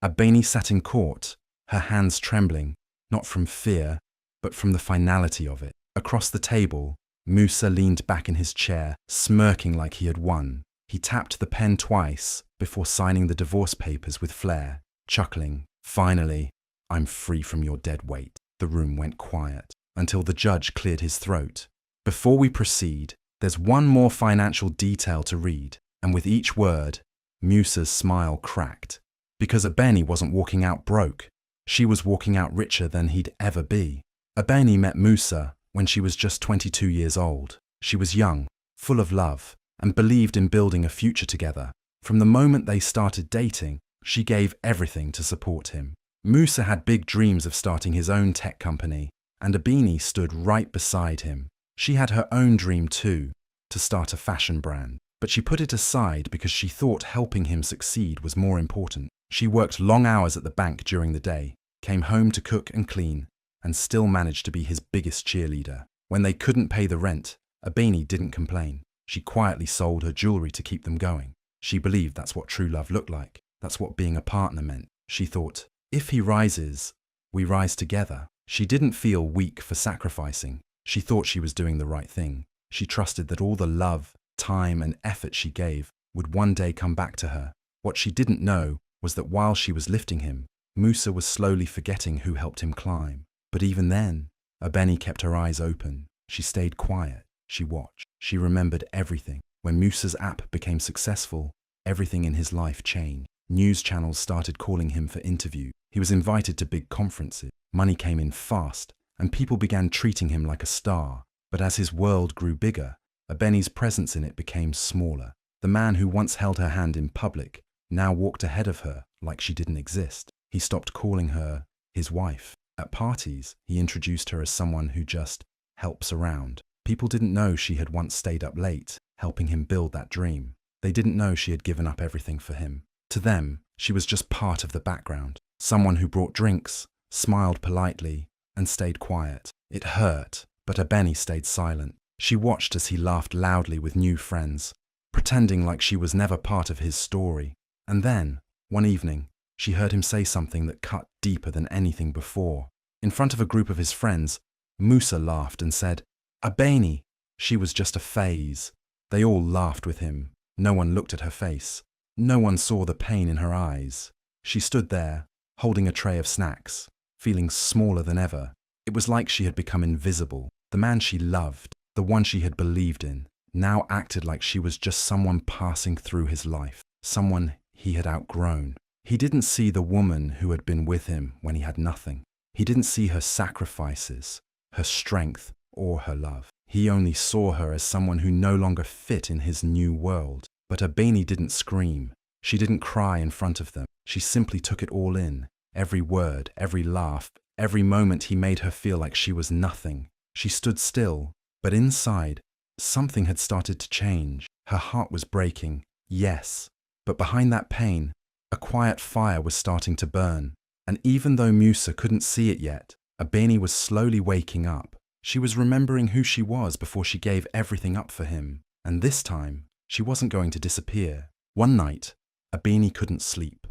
Abeni sat in court, her hands trembling, not from fear, but from the finality of it. Across the table, Musa leaned back in his chair, smirking like he had won. He tapped the pen twice before signing the divorce papers with flair, chuckling, "Finally, I'm free from your dead weight." The room went quiet until the judge cleared his throat. "Before we proceed, there's one more financial detail to read." And with each word, Musa's smile cracked. Because Abeni wasn't walking out broke. She was walking out richer than he'd ever be. Abeni met Musa when she was just 22 years old. She was young, full of love, and believed in building a future together. From the moment they started dating, she gave everything to support him. Musa had big dreams of starting his own tech company, and Abeni stood right beside him. She had her own dream too, to start a fashion brand, but she put it aside because she thought helping him succeed was more important. She worked long hours at the bank during the day, came home to cook and clean, and still managed to be his biggest cheerleader. When they couldn't pay the rent, Abeni didn't complain. She quietly sold her jewelry to keep them going. She believed that's what true love looked like. That's what being a partner meant. She thought, if he rises, we rise together. She didn't feel weak for sacrificing. She thought she was doing the right thing. She trusted that all the love, time, and effort she gave would one day come back to her. What she didn't know was that while she was lifting him, Musa was slowly forgetting who helped him climb. But even then, Abeni kept her eyes open. She stayed quiet. She watched. She remembered everything. When Musa's app became successful, everything in his life changed. News channels started calling him for interviews. He was invited to big conferences. Money came in fast, and people began treating him like a star. But as his world grew bigger, Abeni's presence in it became smaller. The man who once held her hand in public now walked ahead of her like she didn't exist. He stopped calling her his wife. At parties, he introduced her as someone who just helps around. People didn't know she had once stayed up late, helping him build that dream. They didn't know she had given up everything for him. To them, she was just part of the background. Someone who brought drinks, smiled politely, and stayed quiet. It hurt, but Abeni stayed silent. She watched as he laughed loudly with new friends, pretending like she was never part of his story. And then, one evening, she heard him say something that cut deeper than anything before. In front of a group of his friends, Musa laughed and said, "Abeni." She was just a phase. They all laughed with him. No one looked at her face. No one saw the pain in her eyes. She stood there, holding a tray of snacks, feeling smaller than ever. It was like she had become invisible. The man she loved, the one she had believed in, now acted like she was just someone passing through his life, someone he had outgrown. He didn't see the woman who had been with him when he had nothing. He didn't see her sacrifices, her strength, or her love. He only saw her as someone who no longer fit in his new world. But Abeni didn't scream. She didn't cry in front of them. She simply took it all in. Every word, every laugh, every moment he made her feel like she was nothing. She stood still, but inside, something had started to change. Her heart was breaking, yes, but behind that pain, a quiet fire was starting to burn. And even though Musa couldn't see it yet, Abeni was slowly waking up. She was remembering who she was before she gave everything up for him. And this time, she wasn't going to disappear. One night, Abeni couldn't sleep.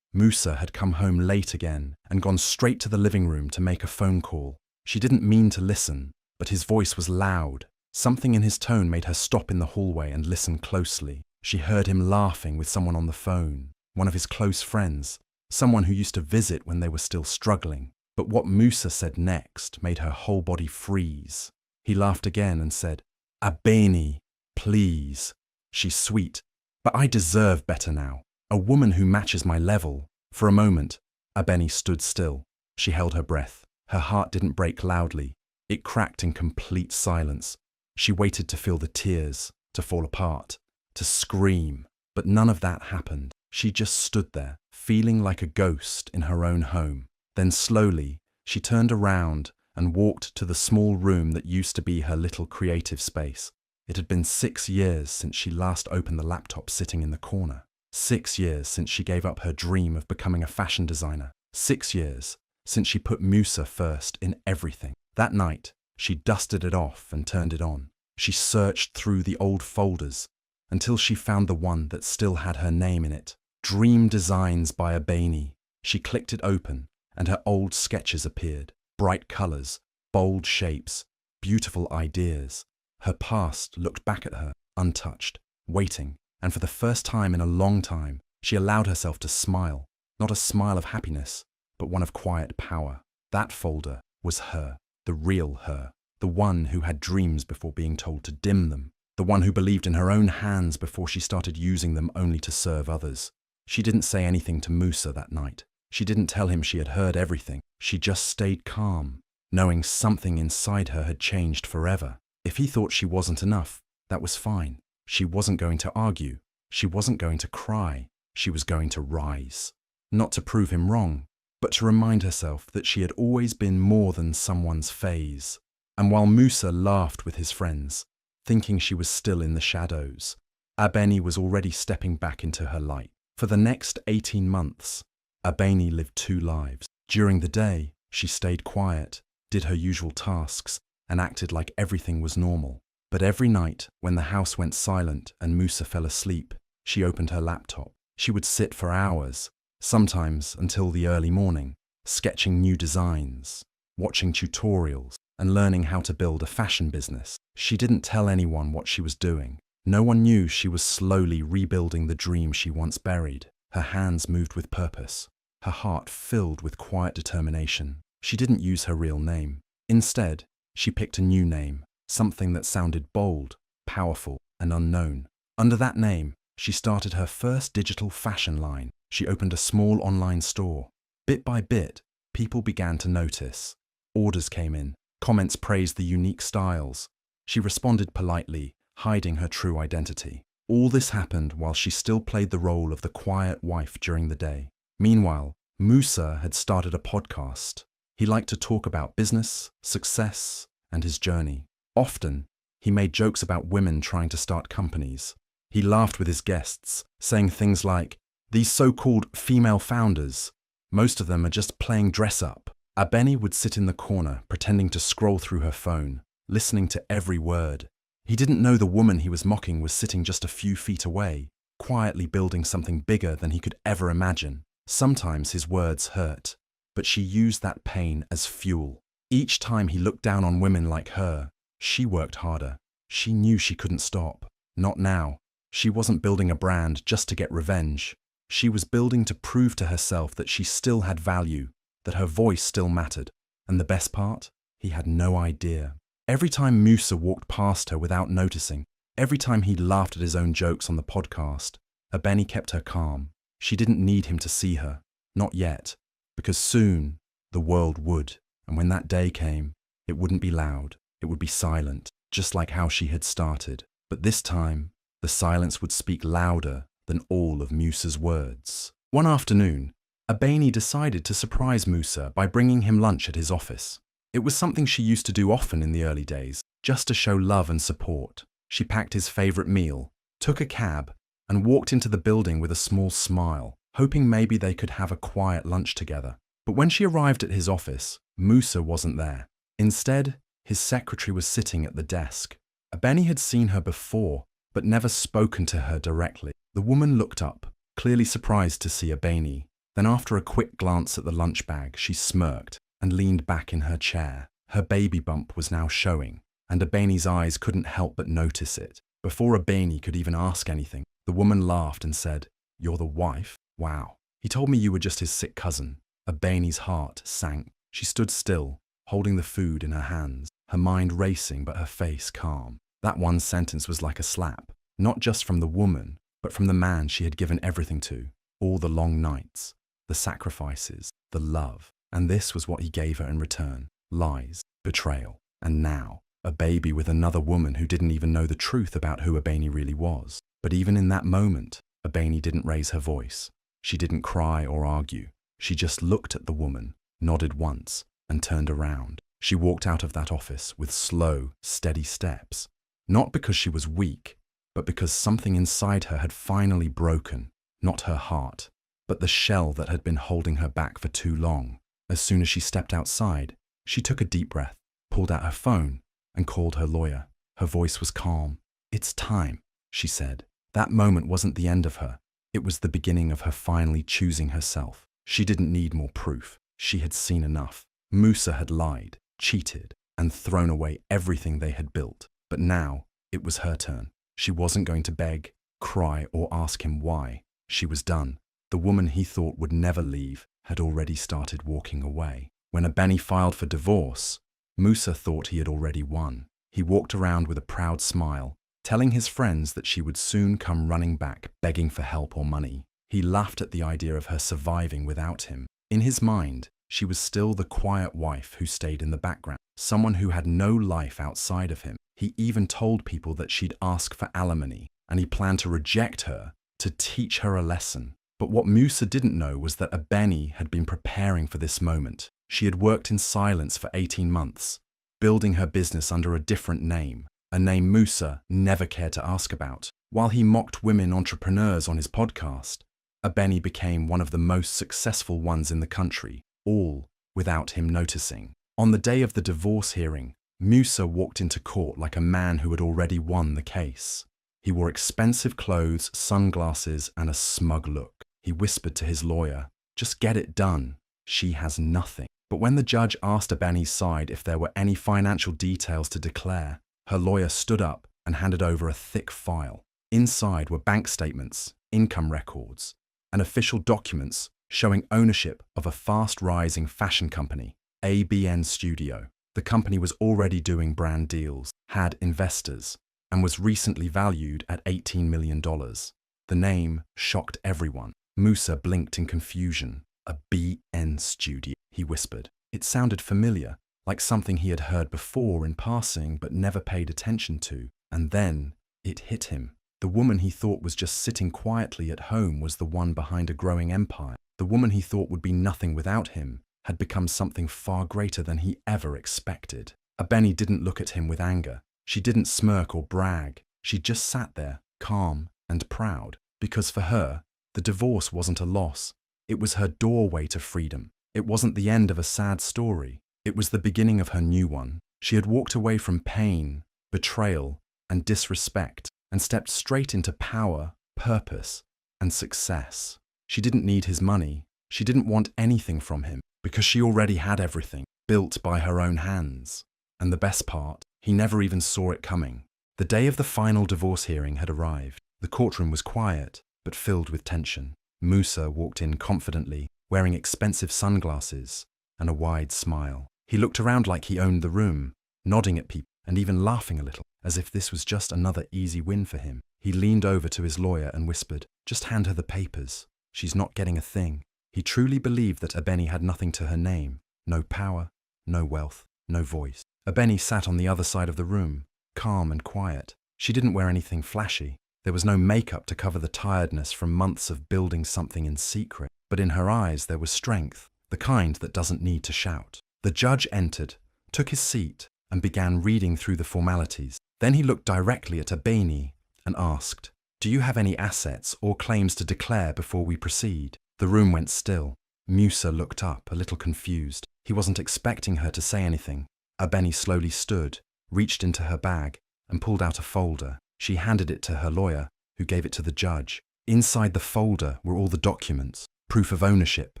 Musa had come home late again and gone straight to the living room to make a phone call. She didn't mean to listen, but his voice was loud. Something in his tone made her stop in the hallway and listen closely. She heard him laughing with someone on the phone, one of his close friends, someone who used to visit when they were still struggling. But what Musa said next made her whole body freeze. He laughed again and said, "Abeni, please. She's sweet, but I deserve better now. A woman who matches my level." For a moment, Abeni stood still. She held her breath. Her heart didn't break loudly. It cracked in complete silence. She waited to feel the tears, to fall apart, to scream. But none of that happened. She just stood there, feeling like a ghost in her own home. Then slowly, she turned around and walked to the small room that used to be her little creative space. It had been 6 years since she last opened the laptop sitting in the corner. 6 years since she gave up her dream of becoming a fashion designer. 6 years since she put Musa first in everything. That night, she dusted it off and turned it on. She searched through the old folders until she found the one that still had her name in it. Dream Designs by Abeni. She clicked it open, and her old sketches appeared. Bright colors, bold shapes, beautiful ideas. Her past looked back at her, untouched, waiting, and for the first time in a long time, she allowed herself to smile. Not a smile of happiness, but one of quiet power. That folder was her, the real her, the one who had dreams before being told to dim them, the one who believed in her own hands before she started using them only to serve others. She didn't say anything to Musa that night. She didn't tell him she had heard everything. She just stayed calm, knowing something inside her had changed forever. If he thought she wasn't enough, that was fine. She wasn't going to argue. She wasn't going to cry. She was going to rise. Not to prove him wrong, but to remind herself that she had always been more than someone's phase. And while Musa laughed with his friends, thinking she was still in the shadows, Abeni was already stepping back into her light. For the next 18 months, Abeni lived two lives. During the day, she stayed quiet, did her usual tasks, and acted like everything was normal. But every night, when the house went silent and Musa fell asleep, she opened her laptop. She would sit for hours, sometimes until the early morning, sketching new designs, watching tutorials, and learning how to build a fashion business. She didn't tell anyone what she was doing. No one knew she was slowly rebuilding the dream she once buried. Her hands moved with purpose, her heart filled with quiet determination. She didn't use her real name. Instead, she picked a new name, something that sounded bold, powerful, and unknown. Under that name, she started her first digital fashion line. She opened a small online store. Bit by bit, people began to notice. Orders came in, comments praised the unique styles. She responded politely, hiding her true identity. All this happened while she still played the role of the quiet wife during the day. Meanwhile, Musa had started a podcast. He liked to talk about business, success, and his journey. Often, he made jokes about women trying to start companies. He laughed with his guests, saying things like, "These so-called female founders, most of them are just playing dress-up." Abeni would sit in the corner, pretending to scroll through her phone, listening to every word. He didn't know the woman he was mocking was sitting just a few feet away, quietly building something bigger than he could ever imagine. Sometimes his words hurt, but she used that pain as fuel. Each time he looked down on women like her, she worked harder. She knew she couldn't stop. Not now. She wasn't building a brand just to get revenge. She was building to prove to herself that she still had value, that her voice still mattered. And the best part? He had no idea. Every time Musa walked past her without noticing, every time he laughed at his own jokes on the podcast, Abeni kept her calm. She didn't need him to see her. Not yet. Because soon, the world would. And when that day came, it wouldn't be loud. It would be silent, just like how she had started. But this time, the silence would speak louder than all of Musa's words. One afternoon, Abeni decided to surprise Musa by bringing him lunch at his office. It was something she used to do often in the early days, just to show love and support. She packed his favorite meal, took a cab, and walked into the building with a small smile, hoping maybe they could have a quiet lunch together. But when she arrived at his office, Musa wasn't there. Instead, his secretary was sitting at the desk. Abeni had seen her before, but never spoken to her directly. The woman looked up, clearly surprised to see Abeni. Then after a quick glance at the lunch bag, she smirked and leaned back in her chair. Her baby bump was now showing, and Abeni's eyes couldn't help but notice it. Before Abeni could even ask anything, the woman laughed and said, "You're the wife? Wow. He told me you were just his sick cousin." Abeni's heart sank. She stood still, holding the food in her hands, her mind racing but her face calm. That one sentence was like a slap, not just from the woman, but from the man she had given everything to. All the long nights, the sacrifices, the love. And this was what he gave her in return. Lies, betrayal. And now, a baby with another woman who didn't even know the truth about who Abeni really was. But even in that moment, Abeni didn't raise her voice. She didn't cry or argue. She just looked at the woman, nodded once, and turned around. She walked out of that office with slow, steady steps. Not because she was weak, but because something inside her had finally broken. Not her heart, but the shell that had been holding her back for too long. As soon as she stepped outside, she took a deep breath, pulled out her phone, and called her lawyer. Her voice was calm. "It's time," she said. That moment wasn't the end of her. It was the beginning of her finally choosing herself. She didn't need more proof. She had seen enough. Musa had lied, cheated, and thrown away everything they had built. But now, it was her turn. She wasn't going to beg, cry, or ask him why. She was done. The woman he thought would never leave had already started walking away. When Ebony filed for divorce, Musa thought he had already won. He walked around with a proud smile, telling his friends that she would soon come running back, begging for help or money. He laughed at the idea of her surviving without him. In his mind, she was still the quiet wife who stayed in the background, someone who had no life outside of him. He even told people that she'd ask for alimony, and he planned to reject her to teach her a lesson. But what Musa didn't know was that Ebony had been preparing for this moment. She had worked in silence for 18 months, building her business under a different name, a name Musa never cared to ask about. While he mocked women entrepreneurs on his podcast, Ebony became one of the most successful ones in the country, all without him noticing. On the day of the divorce hearing, Musa walked into court like a man who had already won the case. He wore expensive clothes, sunglasses, and a smug look. He whispered to his lawyer, "Just get it done. She has nothing." But when the judge asked Ebony's side if there were any financial details to declare, her lawyer stood up and handed over a thick file. Inside were bank statements, income records, and official documents showing ownership of a fast-rising fashion company, ABN Studio. The company was already doing brand deals, had investors, and was recently valued at $18 million. The name shocked everyone. Musa blinked in confusion. "A BN Studio," he whispered. It sounded familiar, like something he had heard before in passing but never paid attention to. And then it hit him. The woman he thought was just sitting quietly at home was the one behind a growing empire. The woman he thought would be nothing without him had become something far greater than he ever expected. Ebony didn't look at him with anger. She didn't smirk or brag. She just sat there, calm and proud. Because for her, the divorce wasn't a loss. It was her doorway to freedom. It wasn't the end of a sad story. It was the beginning of her new one. She had walked away from pain, betrayal, and disrespect, and stepped straight into power, purpose, and success. She didn't need his money. She didn't want anything from him, because she already had everything, built by her own hands. And the best part, he never even saw it coming. The day of the final divorce hearing had arrived. The courtroom was quiet, but filled with tension. Musa walked in confidently, wearing expensive sunglasses and a wide smile. He looked around like he owned the room, nodding at people and even laughing a little, as if this was just another easy win for him. He leaned over to his lawyer and whispered, "Just hand her the papers. She's not getting a thing." He truly believed that Ebony had nothing to her name. No power, no wealth, no voice. Ebony sat on the other side of the room, calm and quiet. She didn't wear anything flashy. There was no makeup to cover the tiredness from months of building something in secret. But in her eyes there was strength, the kind that doesn't need to shout. The judge entered, took his seat, and began reading through the formalities. Then he looked directly at Ebony and asked, "Do you have any assets or claims to declare before we proceed?" The room went still. Musa looked up, a little confused. He wasn't expecting her to say anything. Ebony slowly stood, reached into her bag, and pulled out a folder. She handed it to her lawyer, who gave it to the judge. Inside the folder were all the documents, proof of ownership,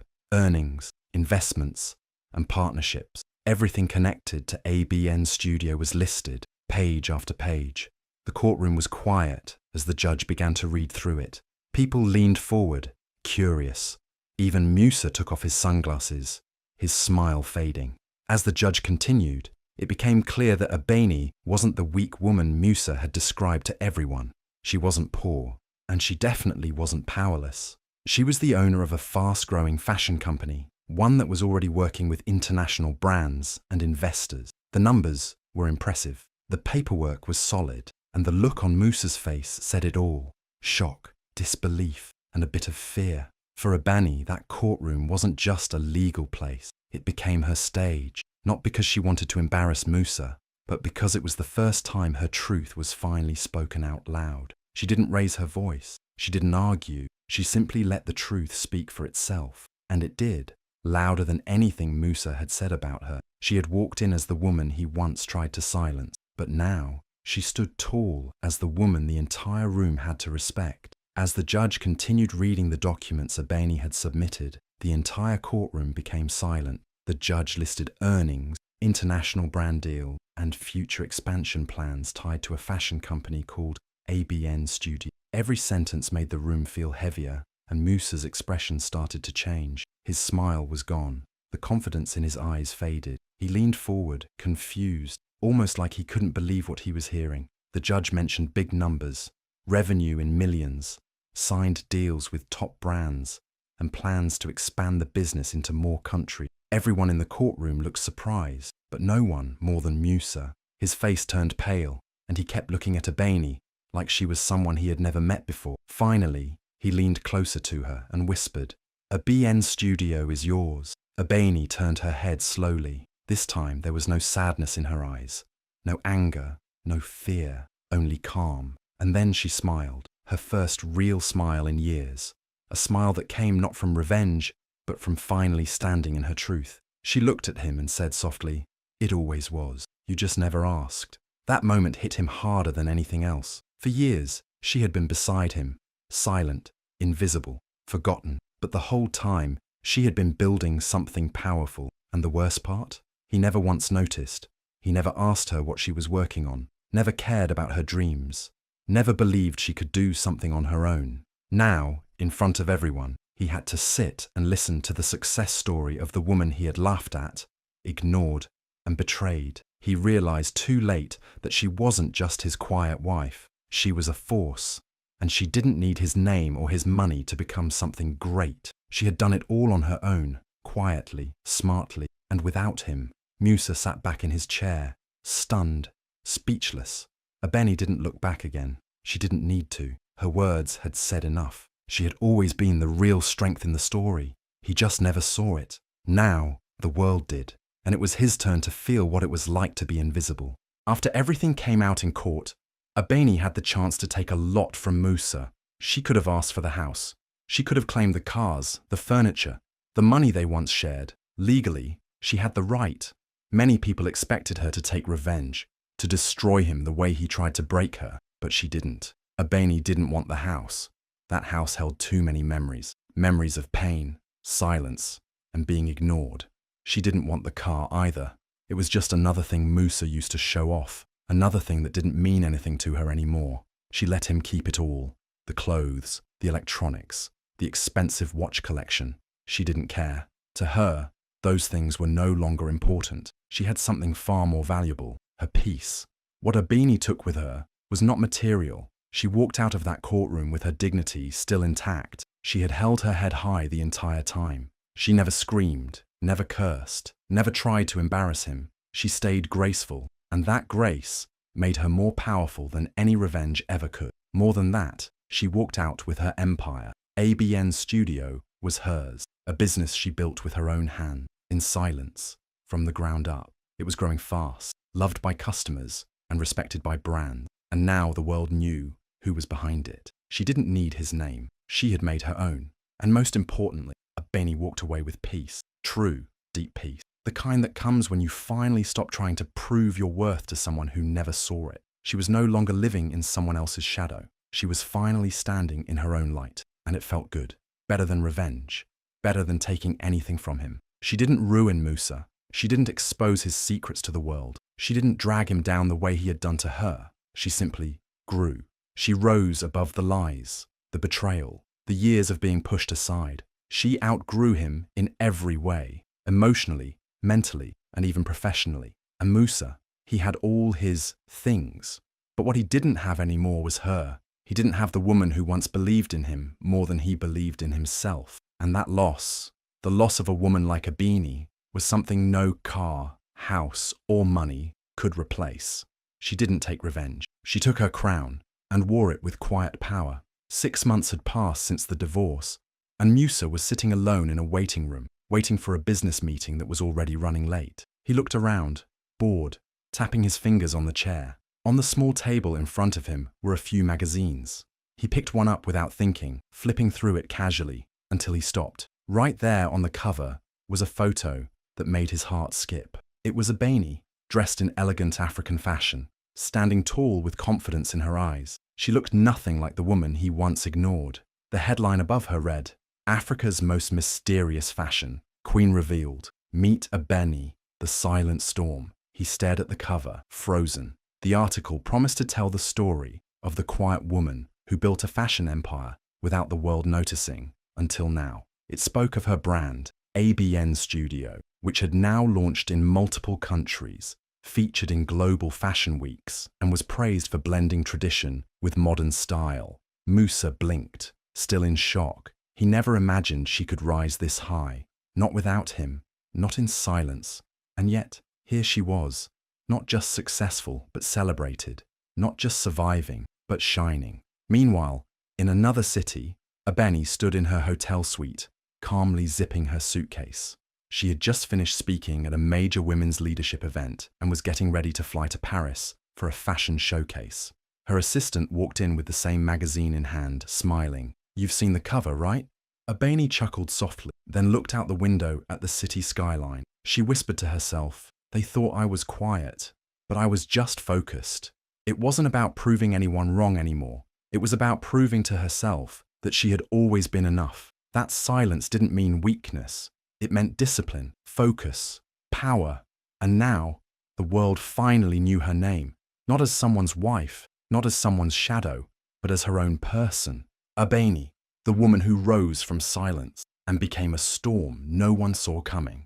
earnings, investments, and partnerships. Everything connected to ABN Studio was listed, page after page. The courtroom was quiet as the judge began to read through it. People leaned forward, curious. Even Musa took off his sunglasses, his smile fading. As the judge continued, it became clear that Ebony wasn't the weak woman Musa had described to everyone. She wasn't poor, and she definitely wasn't powerless. She was the owner of a fast-growing fashion company, one that was already working with international brands and investors. The numbers were impressive. The paperwork was solid, and the look on Musa's face said it all. Shock, disbelief, and a bit of fear. For Ebony, that courtroom wasn't just a legal place. It became her stage, not because she wanted to embarrass Musa, but because it was the first time her truth was finally spoken out loud. She didn't raise her voice. She didn't argue. She simply let the truth speak for itself. And it did, louder than anything Musa had said about her. She had walked in as the woman he once tried to silence, but now she stood tall as the woman the entire room had to respect. As the judge continued reading the documents Ebony had submitted, The entire courtroom became silent. The judge listed earnings, international brand deal, and future expansion plans tied to a fashion company called ABN Studio. Every sentence made the room feel heavier, and Musa's expression started to change. His smile was gone. The confidence in his eyes faded. He leaned forward, confused, almost like he couldn't believe what he was hearing. The judge mentioned big numbers, revenue in millions, signed deals with top brands, and plans to expand the business into more countries. Everyone in the courtroom looked surprised, but no one more than Musa. His face turned pale, and he kept looking at Abeni, like she was someone he had never met before. Finally, he leaned closer to her and whispered, "A BN studio is yours." Abeni turned her head slowly. This time there was no sadness in her eyes, no anger, no fear, only calm. And then she smiled, her first real smile in years. A smile that came not from revenge, but from finally standing in her truth. She looked at him and said softly, "It always was. You just never asked." That moment hit him harder than anything else. For years, she had been beside him, silent, invisible, forgotten. But the whole time, she had been building something powerful. And the worst part? He never once noticed. He never asked her what she was working on, never cared about her dreams, never believed she could do something on her own. Now, in front of everyone, he had to sit and listen to the success story of the woman he had laughed at, ignored, and betrayed. He realized too late that she wasn't just his quiet wife. She was a force, and she didn't need his name or his money to become something great. She had done it all on her own, quietly, smartly, and without him. Musa sat back in his chair, stunned, speechless. Abeni didn't look back again. She didn't need to. Her words had said enough. She had always been the real strength in the story. He just never saw it. Now, the world did, and it was his turn to feel what it was like to be invisible. After everything came out in court, Abeni had the chance to take a lot from Musa. She could have asked for the house. She could have claimed the cars, the furniture, the money they once shared. Legally, she had the right. Many people expected her to take revenge, to destroy him the way he tried to break her, but she didn't. Abeni didn't want the house. That house held too many memories. Memories of pain, silence, and being ignored. She didn't want the car either. It was just another thing Musa used to show off, another thing that didn't mean anything to her anymore. She let him keep it all. The clothes, the electronics, the expensive watch collection. She didn't care. To her, those things were no longer important. She had something far more valuable, her peace. What Abeni took with her was not material. She walked out of that courtroom with her dignity still intact. She had held her head high the entire time. She never screamed, never cursed, never tried to embarrass him. She stayed graceful, and that grace made her more powerful than any revenge ever could. More than that, she walked out with her empire. ABN Studio was hers, a business she built with her own hand, in silence, from the ground up. It was growing fast, loved by customers, and respected by brands. And now the world knew who was behind it. She didn't need his name. She had made her own. And most importantly, Abeni walked away with peace. True, deep peace. The kind that comes when you finally stop trying to prove your worth to someone who never saw it. She was no longer living in someone else's shadow. She was finally standing in her own light. And it felt good. Better than revenge. Better than taking anything from him. She didn't ruin Musa. She didn't expose his secrets to the world. She didn't drag him down the way he had done to her. She simply grew. She rose above the lies, the betrayal, the years of being pushed aside. She outgrew him in every way, emotionally, mentally, and even professionally. And Musa, he had all his things. But what he didn't have anymore was her. He didn't have the woman who once believed in him more than he believed in himself. And that loss, the loss of a woman like Abeni, was something no car, house, or money could replace. She didn't take revenge. She took her crown and wore it with quiet power. 6 months had passed since the divorce, and Musa was sitting alone in a waiting room, waiting for a business meeting that was already running late. He looked around, bored, tapping his fingers on the chair. On the small table in front of him were a few magazines. He picked one up without thinking, flipping through it casually, until he stopped. Right there on the cover was a photo that made his heart skip. It was Abeni, dressed in elegant African fashion, standing tall with confidence in her eyes. She looked nothing like the woman he once ignored. The headline above her read, Africa's most mysterious fashion. Queen revealed. Meet Abeni, the silent storm. He stared at the cover, frozen. The article promised to tell the story of the quiet woman who built a fashion empire without the world noticing, until now. It spoke of her brand, ABN Studio, which had now launched in multiple countries, featured in global fashion weeks, and was praised for blending tradition with modern style. Musa blinked, still in shock. He never imagined she could rise this high. Not without him, not in silence. And yet, here she was, not just successful, but celebrated. Not just surviving, but shining. Meanwhile, in another city, Abeni stood in her hotel suite, calmly zipping her suitcase. She had just finished speaking at a major women's leadership event and was getting ready to fly to Paris for a fashion showcase. Her assistant walked in with the same magazine in hand, smiling. "You've seen the cover, right?" Abeni chuckled softly, then looked out the window at the city skyline. She whispered to herself, "They thought I was quiet, but I was just focused." It wasn't about proving anyone wrong anymore. It was about proving to herself that she had always been enough. That silence didn't mean weakness. It meant discipline, focus, power. And now, the world finally knew her name. Not as someone's wife, not as someone's shadow, but as her own person. Abeni, the woman who rose from silence and became a storm no one saw coming.